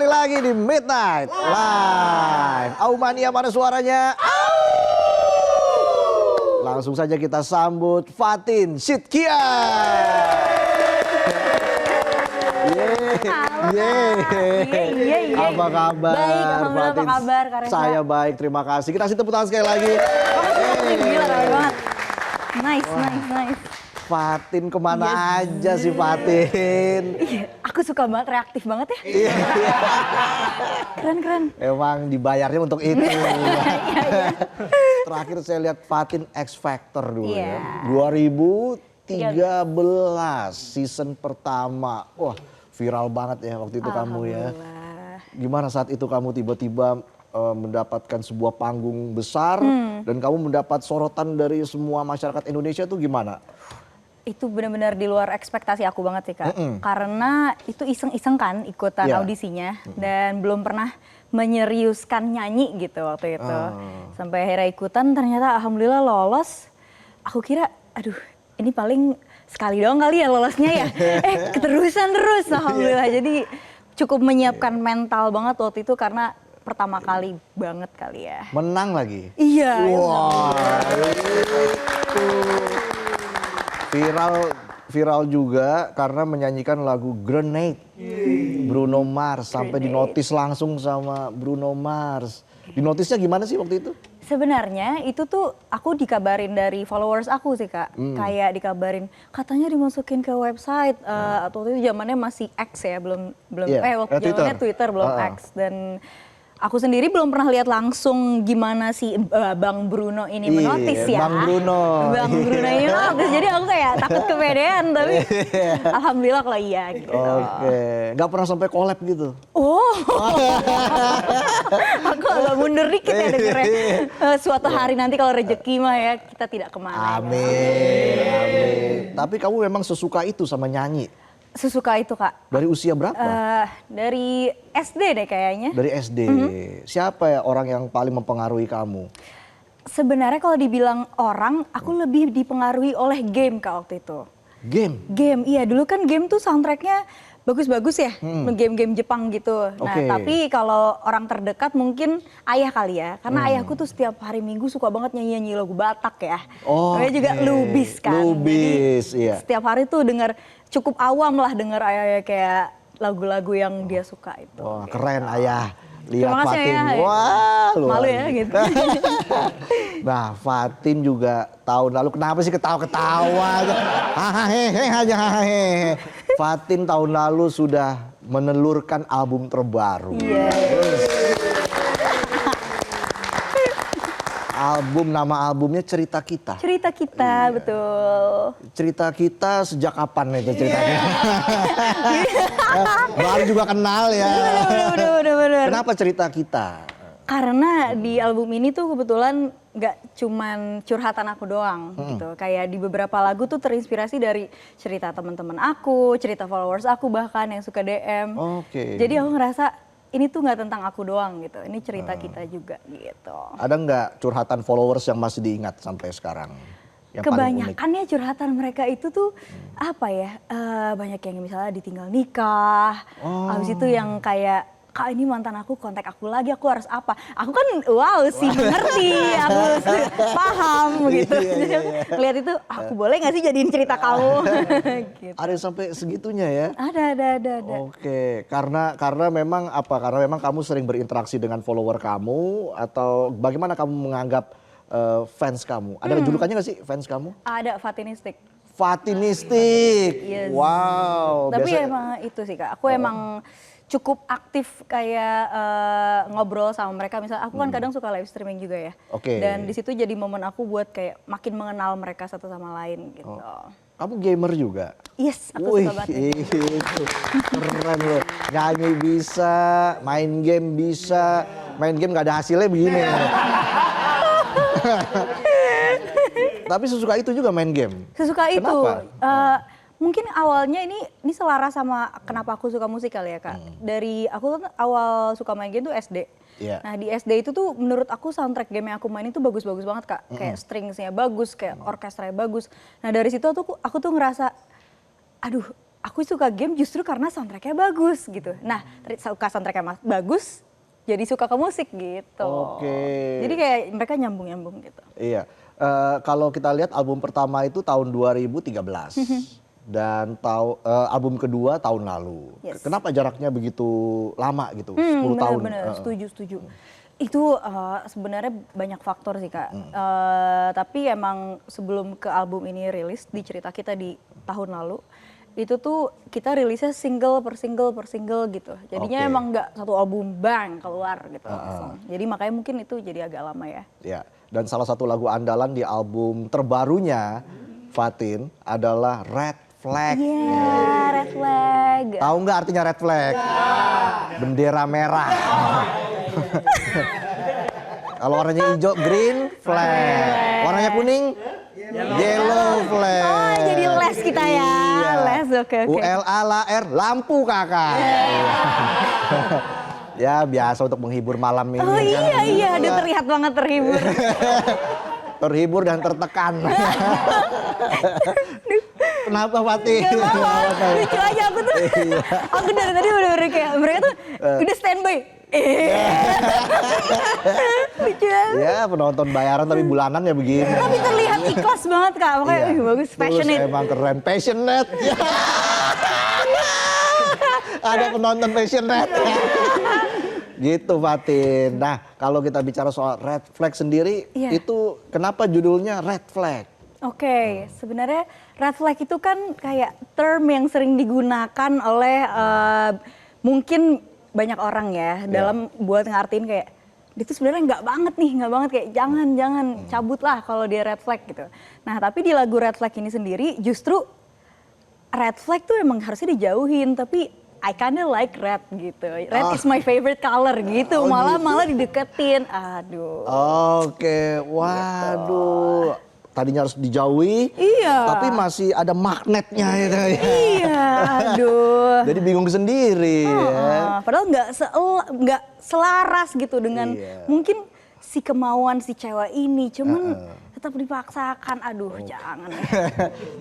kembali lagi di Midnight Live. Aumania mana suaranya? Langsung saja kita sambut Fatin Shidqia. Apa kabar? Baik, alhamdulillah. Apa kabar, Kak Reza? Saya baik, terima kasih. Kita kasih tepuk tangan sekali lagi. Gila, keren banget. Nice. Fatin kemana aja sih Fatin? Iya, aku suka banget, reaktif banget ya. Iya. Keren. Emang dibayarnya untuk itu. Terakhir saya lihat Fatin X Factor dulu ya. 2013 season pertama. Wah, viral banget ya waktu itu kamu ya. Gimana saat itu kamu tiba-tiba mendapatkan sebuah panggung besar dan kamu mendapat sorotan dari semua masyarakat Indonesia tuh gimana? Itu benar-benar di luar ekspektasi aku banget sih Kak. Karena itu iseng-iseng kan ikutan audisinya. Dan belum pernah menyeriuskan nyanyi gitu waktu itu. Sampai akhirnya ikutan ternyata alhamdulillah lolos. Aku kira aduh ini paling sekali doang kali ya lolosnya ya. Keterusan terus alhamdulillah. Jadi cukup menyiapkan mental banget waktu itu karena pertama kali banget kali ya. Menang lagi? Iya. Wah, viral juga karena menyanyikan lagu Grenade Bruno Mars sampai dinotis langsung sama Bruno Mars. Dinotisnya gimana sih waktu itu? Sebenarnya itu tuh aku dikabarin dari followers aku sih Kak. Kayak dikabarin katanya dimasukin ke website atau waktu itu zamannya masih X ya, belum zamannya Twitter belum X. Dan aku sendiri belum pernah lihat langsung gimana si Bang Bruno ini menotis ya. Bang Bruno ini menotis. Jadi aku kayak takut kepedean tapi alhamdulillah kalau iya gitu. Oke, nggak pernah sampai collab gitu? Aku agak mundur dikit ya dengernya. Suatu hari nanti kalau rezeki mah ya kita tidak kemana. Amin. Tapi kamu memang sesuka itu sama nyanyi? Sesuka itu Kak. Dari usia berapa? Dari SD deh kayaknya. Dari SD. Siapa ya orang yang paling mempengaruhi kamu? Sebenarnya kalau dibilang orang, aku lebih dipengaruhi oleh game Kak waktu itu. Game? Game, iya dulu kan game tuh soundtracknya bagus-bagus ya, game-game Jepang gitu. Nah tapi kalau orang terdekat mungkin ayah kali ya, karena ayahku tuh setiap hari Minggu suka banget nyanyi-nyanyi lagu Batak ya. Namanya juga Lubis kan. Lubis, iya. Setiap hari tuh denger, cukup awam lah denger ayah kayak lagu-lagu yang dia suka itu. Wah keren ayah. Lihat terima kasih Fatin, ya. wah malu ya gitu. Nah Fatin juga tahun lalu, kenapa sih ketawa-ketawa aja? Fatin tahun lalu sudah menelurkan album terbaru. Nama albumnya Cerita Kita. Cerita Kita, betul. Cerita Kita sejak kapan itu ceritanya? Baru juga kenal ya. Bener. Kenapa Cerita Kita? Karena di album ini tuh kebetulan gak cuman curhatan aku doang gitu. Kayak di beberapa lagu tuh terinspirasi dari cerita teman-teman aku, cerita followers aku bahkan yang suka DM. Jadi aku ngerasa ini tuh nggak tentang aku doang gitu, ini cerita kita juga gitu. Ada nggak curhatan followers yang masih diingat sampai sekarang? Yang kebanyakan ya curhatan mereka itu tuh apa ya, banyak yang misalnya ditinggal nikah, habis itu yang kayak Kak ini mantan aku kontak aku lagi, aku harus apa? Aku kan wow sih mengerti, aku paham gitu. Lihat itu, aku boleh nggak sih jadiin cerita kamu? Gitu. Ada sampai segitunya ya? Ada. Oke, karena memang apa? Karena memang kamu sering berinteraksi dengan follower kamu atau bagaimana kamu menganggap fans kamu? Ada julukannya nggak sih fans kamu? Ada, Fatinistik. Fatinistik. Yes. Wow. Tapi emang itu sih Kak, aku emang cukup aktif kayak ngobrol sama mereka. Misalnya aku kan kadang suka live streaming juga ya. Dan di situ jadi momen aku buat kayak makin mengenal mereka satu sama lain gitu. Kamu gamer juga? Yes, aku suka banget. Keren loh. Nyanyi bisa, main game bisa. Main game gak ada hasilnya begini. Tapi sesuka itu juga main game? Sesuka itu. Kenapa? Mungkin awalnya ini selaras sama kenapa aku suka musik kali ya Kak. Dari aku kan awal suka main game tuh SD. Nah di SD itu tuh menurut aku soundtrack game yang aku main itu bagus-bagus banget Kak. Kayak stringsnya bagus, kayak orkestranya bagus. Nah dari situ aku tuh ngerasa, aduh aku suka game justru karena soundtracknya bagus gitu. Nah, suka soundtracknya bagus, jadi suka ke musik gitu. Oke. Jadi kayak mereka nyambung-nyambung gitu. Iya. Kalau kita lihat album pertama itu tahun 2013 dan album kedua tahun lalu. Yes. Kenapa jaraknya begitu lama gitu? 10 tahun. Bener, setuju. Itu sebenarnya banyak faktor sih Kak. Tapi emang sebelum ke album ini rilis di cerita kita di tahun lalu, itu tuh kita rilisnya single per single gitu. Jadinya emang nggak satu album bang keluar gitu langsung. Jadi makanya mungkin itu jadi agak lama ya. Ya, dan salah satu lagu andalan di album terbarunya Fatin adalah Red Flag. Iya, Red Flag. Tahu nggak artinya Red Flag? Bendera merah. Kalau warnanya hijau, green flag. Warnanya kuning, yellow flag. Oh, jadi les kita ya. Iya. Les, oke. ULALR, lampu kakak. Ya biasa untuk menghibur malam ini. Oh kan. iya, dia terlihat banget terhibur. Terhibur dan tertekan. Kenapa Fatih? Gak apa-apa, lucu aja aku tuh. Aku dari tadi bener-bener kayak mereka tuh udah standby. Lucu banget. Ya penonton bayaran tapi bulanan ya begini. Tapi terlihat ikhlas banget Kak, makanya bagus, passionate. Terus emang keren, passionate. Ada penonton passionate. Gitu Fatin. Nah kalau kita bicara soal Red Flag sendiri, itu kenapa judulnya Red Flag? Oke, sebenarnya red flag itu kan kayak term yang sering digunakan oleh mungkin banyak orang ya dalam buat ngartiin kayak itu sebenarnya nggak banget kayak jangan cabut lah kalau dia red flag gitu. Nah tapi di lagu Red Flag ini sendiri justru red flag tuh emang harusnya dijauhin, tapi I kinda like red gitu. Red is my favorite color gitu. Malah dideketin. Aduh. Oke, waduh. Tadinya harus dijauhi, tapi masih ada magnetnya gitu ya. Iya, aduh. Jadi bingung sendiri. Ya. Padahal nggak selaras gitu dengan mungkin si kemauan si cewek ini, cuman tetap dipaksakan. Aduh, jangan.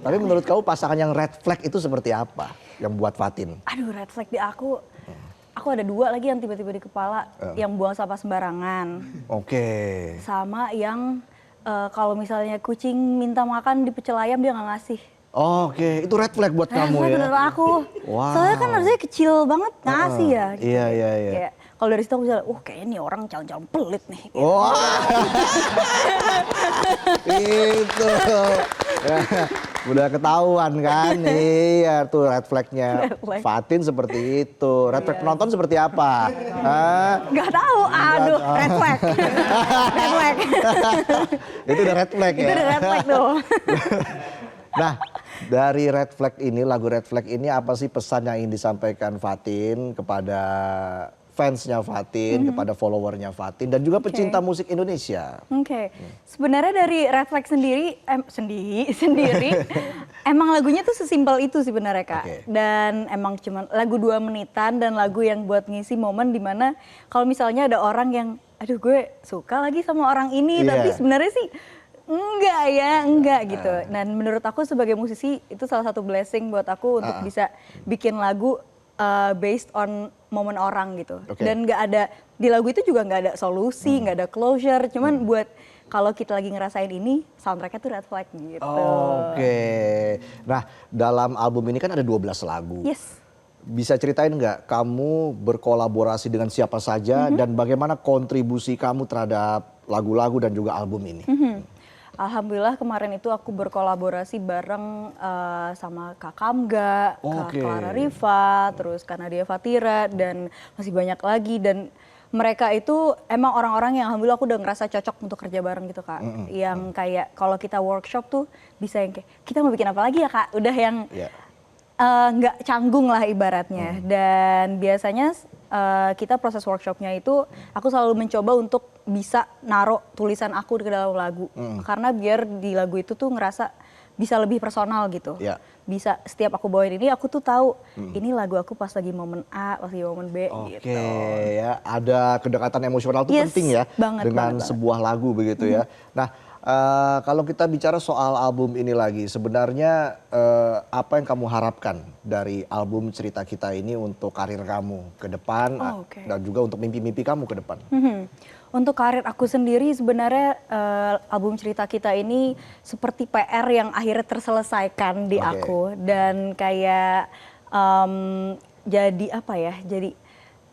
Tapi menurut kamu pasangan yang red flag itu seperti apa yang buat Fatin? Aduh, red flag di aku ada 2 lagi yang tiba-tiba di kepala, yang buang sampah sembarangan. Oke. Sama yang kalau misalnya kucing minta makan di pecel ayam dia nggak ngasih. Oke, itu red flag buat kamu ya? Menurut aku. Wow. Soalnya kan harusnya kecil banget ngasih ya. Gitu. Iya. Kayak, kalau dari situ aku bisa, kayaknya nih orang calon-calon pelit nih. Gitu. Wah. Itu. Udah ketahuan kan? Iya tuh red flagnya. Fatin seperti itu. Red flag penonton seperti apa? Gak tahu. Aduh, red flag. Red flag. Itu udah red flag ya? Itu udah red flag tuh. Nah, dari Red Flag ini, lagu Red Flag ini apa sih pesan yang ingin disampaikan Fatin kepada fansnya Fatin, kepada followernya Fatin, dan juga pecinta musik Indonesia? Oke. Sebenarnya dari Red Flag sendiri, emang lagunya tuh sesimpel itu sebenarnya Kak. Dan emang cuma lagu 2 menitan dan lagu yang buat ngisi momen dimana kalau misalnya ada orang yang, aduh gue suka lagi sama orang ini, tapi sebenarnya sih enggak gitu. Dan menurut aku sebagai musisi itu salah satu blessing buat aku untuk bisa bikin lagu based on momen orang gitu. Dan nggak ada di lagu itu juga nggak ada solusi, nggak ada closure. Cuman buat kalau kita lagi ngerasain ini soundtracknya tuh Red Flag gitu. Oke. Nah dalam album ini kan ada 12 lagu. Yes. Bisa ceritain nggak kamu berkolaborasi dengan siapa saja dan bagaimana kontribusi kamu terhadap lagu-lagu dan juga album ini? Alhamdulillah kemarin itu aku berkolaborasi bareng sama Kak Kamga, Kak Clara Riva, terus Kak Nadia Fatira dan masih banyak lagi, dan mereka itu emang orang-orang yang alhamdulillah aku udah ngerasa cocok untuk kerja bareng gitu Kak. Yang kayak kalau kita workshop tuh bisa yang kayak kita mau bikin apa lagi ya Kak, udah yang nggak canggung lah ibaratnya. Dan biasanya kita proses workshopnya itu aku selalu mencoba untuk bisa naruh tulisan aku ke dalam lagu, karena biar di lagu itu tuh ngerasa bisa lebih personal gitu. Bisa setiap aku bawain ini aku tuh tahu ini lagu aku pas lagi momen A, pas lagi momen B gitu. Ya, ada kedekatan emosional tuh penting ya dengan sebuah lagu begitu ya. Nah, Kalau kita bicara soal album ini lagi, sebenarnya apa yang kamu harapkan dari album Cerita Kita ini untuk karir kamu ke depan dan juga untuk mimpi-mimpi kamu ke depan? Untuk karir aku sendiri sebenarnya album Cerita Kita ini seperti PR yang akhirnya terselesaikan di aku dan kayak jadi apa ya? Jadi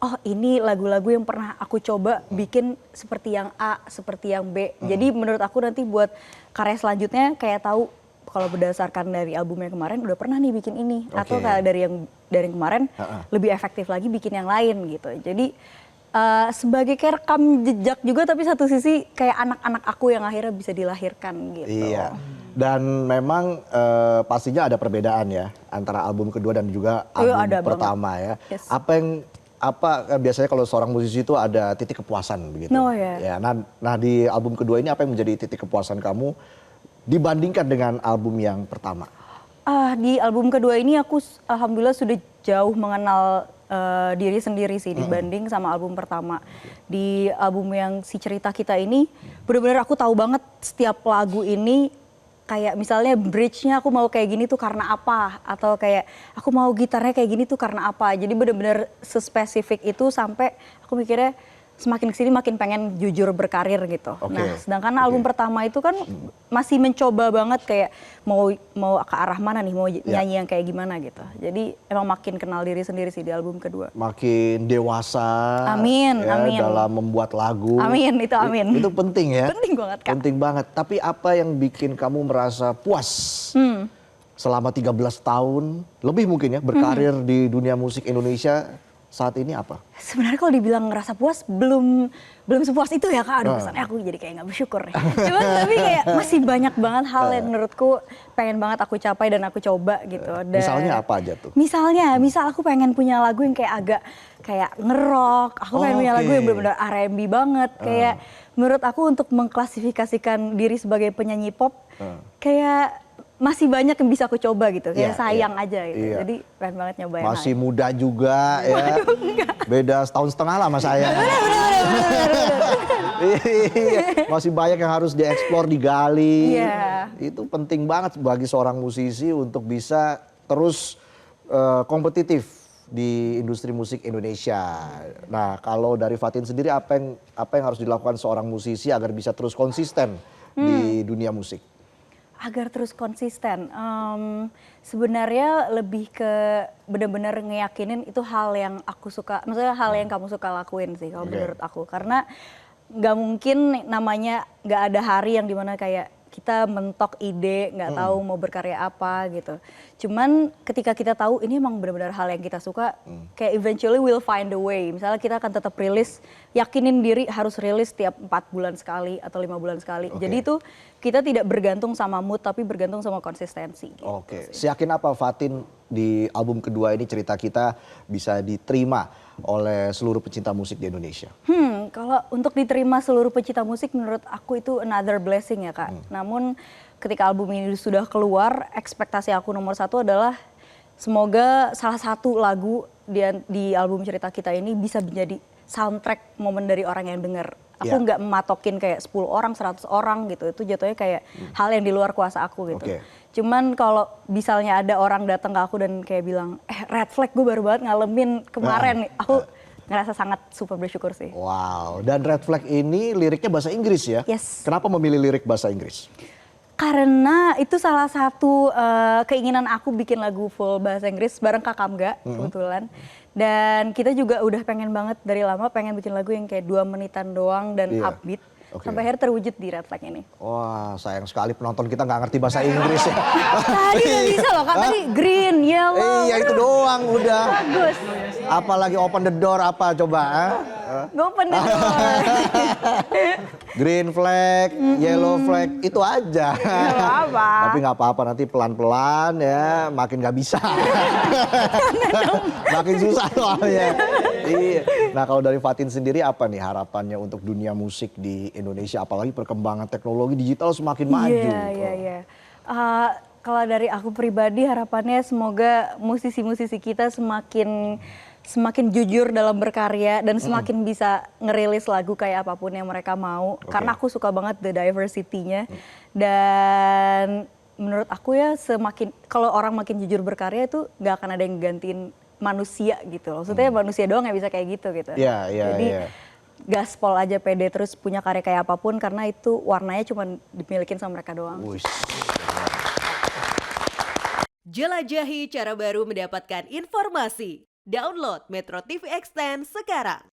oh ini lagu-lagu yang pernah aku coba bikin seperti yang A, seperti yang B. Jadi menurut aku nanti buat karya selanjutnya kayak tahu kalau berdasarkan dari album yang kemarin udah pernah nih bikin ini. Atau kayak dari yang kemarin lebih efektif lagi bikin yang lain gitu. Jadi sebagai kayak rekam jejak juga tapi satu sisi kayak anak-anak aku yang akhirnya bisa dilahirkan gitu. Iya. Dan memang pastinya ada perbedaan ya antara album kedua dan juga album pertama ya. Yes. Apa biasanya kalau seorang musisi itu ada titik kepuasan begitu. Ya, nah di album kedua ini apa yang menjadi titik kepuasan kamu dibandingkan dengan album yang pertama? Di album kedua ini aku alhamdulillah sudah jauh mengenal diri sendiri sih dibanding sama album pertama. Di album yang Si Cerita Kita ini benar-benar aku tahu banget setiap lagu ini. Kayak misalnya bridge-nya aku mau kayak gini tuh karena apa, atau kayak aku mau gitarnya kayak gini tuh karena apa. Jadi bener-bener sespesifik itu sampai aku mikirnya semakin kesini makin pengen jujur berkarir gitu. Nah sedangkan album pertama itu kan masih mencoba banget kayak mau ke arah mana nih, mau nyanyi yang kayak gimana gitu. Jadi emang makin kenal diri sendiri sih di album kedua. Makin dewasa. Amin, ya, amin. dalam membuat lagu. Amin, itu amin. Itu penting ya. Penting banget Kak. Penting banget. Tapi apa yang bikin kamu merasa puas selama 13 tahun, lebih mungkin ya, berkarir di dunia musik Indonesia saat ini apa? Sebenarnya kalau dibilang ngerasa puas belum sepuas itu ya Kak. Aduh kesannya aku jadi kayak nggak bersyukur nih. Cuman tapi kayak masih banyak banget hal yang menurutku pengen banget aku capai dan aku coba gitu. Dan misalnya apa aja tuh? Misal aku pengen punya lagu yang kayak agak kayak nge-rock. Aku pengen punya lagu yang benar-benar R&B banget. Kayak menurut aku untuk mengklasifikasikan diri sebagai penyanyi pop kayak masih banyak yang bisa aku coba gitu, kayak sayang aja gitu. Jadi pengen banget nyobain. Masih muda juga ya. Beda setahun setengah lah sama saya. Masih banyak yang harus dieksplor, digali. Itu penting banget bagi seorang musisi untuk bisa terus kompetitif di industri musik Indonesia. Nah, kalau dari Fatin sendiri apa yang harus dilakukan seorang musisi agar bisa terus konsisten di dunia musik? Agar terus konsisten, sebenarnya lebih ke benar-benar ngeyakinin itu hal yang aku suka, maksudnya hal yang kamu suka lakuin sih kalau menurut aku. Karena nggak mungkin namanya nggak ada hari yang dimana kayak kita mentok ide, nggak tahu mau berkarya apa gitu. Cuman ketika kita tahu ini emang benar-benar hal yang kita suka, kayak eventually we'll find a way. Misalnya kita akan tetap rilis, yakinin diri harus rilis tiap 4 bulan sekali atau 5 bulan sekali. Jadi itu kita tidak bergantung sama mood tapi bergantung sama konsistensi. Gitu Seyakin apa Fatin di album kedua ini Cerita Kita bisa diterima oleh seluruh pecinta musik di Indonesia? Kalau untuk diterima seluruh pecinta musik menurut aku itu another blessing ya Kak. Namun ketika album ini sudah keluar, ekspektasi aku nomor 1 adalah semoga salah satu lagu di album Cerita Kita ini bisa menjadi soundtrack momen dari orang yang dengar. Aku nggak mematokin kayak 10 orang, 100 orang gitu. Itu jatuhnya kayak hal yang di luar kuasa aku gitu. Cuman kalau misalnya ada orang datang ke aku dan kayak bilang, Red Flag gue baru banget ngalamin kemarin. Aku ngerasa sangat super bersyukur sih. Wow, dan Red Flag ini liriknya bahasa Inggris ya? Yes. Kenapa memilih lirik bahasa Inggris? Karena itu salah satu keinginan aku bikin lagu full bahasa Inggris bareng Kak Kamga kebetulan. Dan kita juga udah pengen banget dari lama pengen bikin lagu yang kayak 2 menitan doang dan upbeat. Sampai akhirnya terwujud di Red Flag ini. Wah, sayang sekali penonton kita nggak ngerti bahasa Inggris ya. Tadi nggak bisa loh Kak, tadi green, yellow. Iya itu doang udah. Bagus. Apalagi open the door apa coba? Open the door. Green flag, yellow flag, itu aja. Gak apa-apa. Tapi nggak apa-apa, nanti pelan-pelan ya, makin nggak bisa. Makin susah soalnya. Iya. Nah kalau dari Fatin sendiri apa nih harapannya untuk dunia musik di Indonesia? Apalagi perkembangan teknologi digital semakin maju. Iya. Kalau dari aku pribadi harapannya semoga musisi-musisi kita semakin semakin jujur dalam berkarya dan semakin bisa ngerilis lagu kayak apapun yang mereka mau. Karena aku suka banget the diversity-nya. Dan menurut aku ya semakin kalau orang makin jujur berkarya itu nggak akan ada yang gantiin manusia gitu. Maksudnya manusia doang yang bisa kayak gitu. Jadi gaspol aja pede terus punya karya kayak apapun karena itu warnanya cuma dimilikin sama mereka doang. Jelajahi cara baru mendapatkan informasi. Download Metro TV Extend sekarang.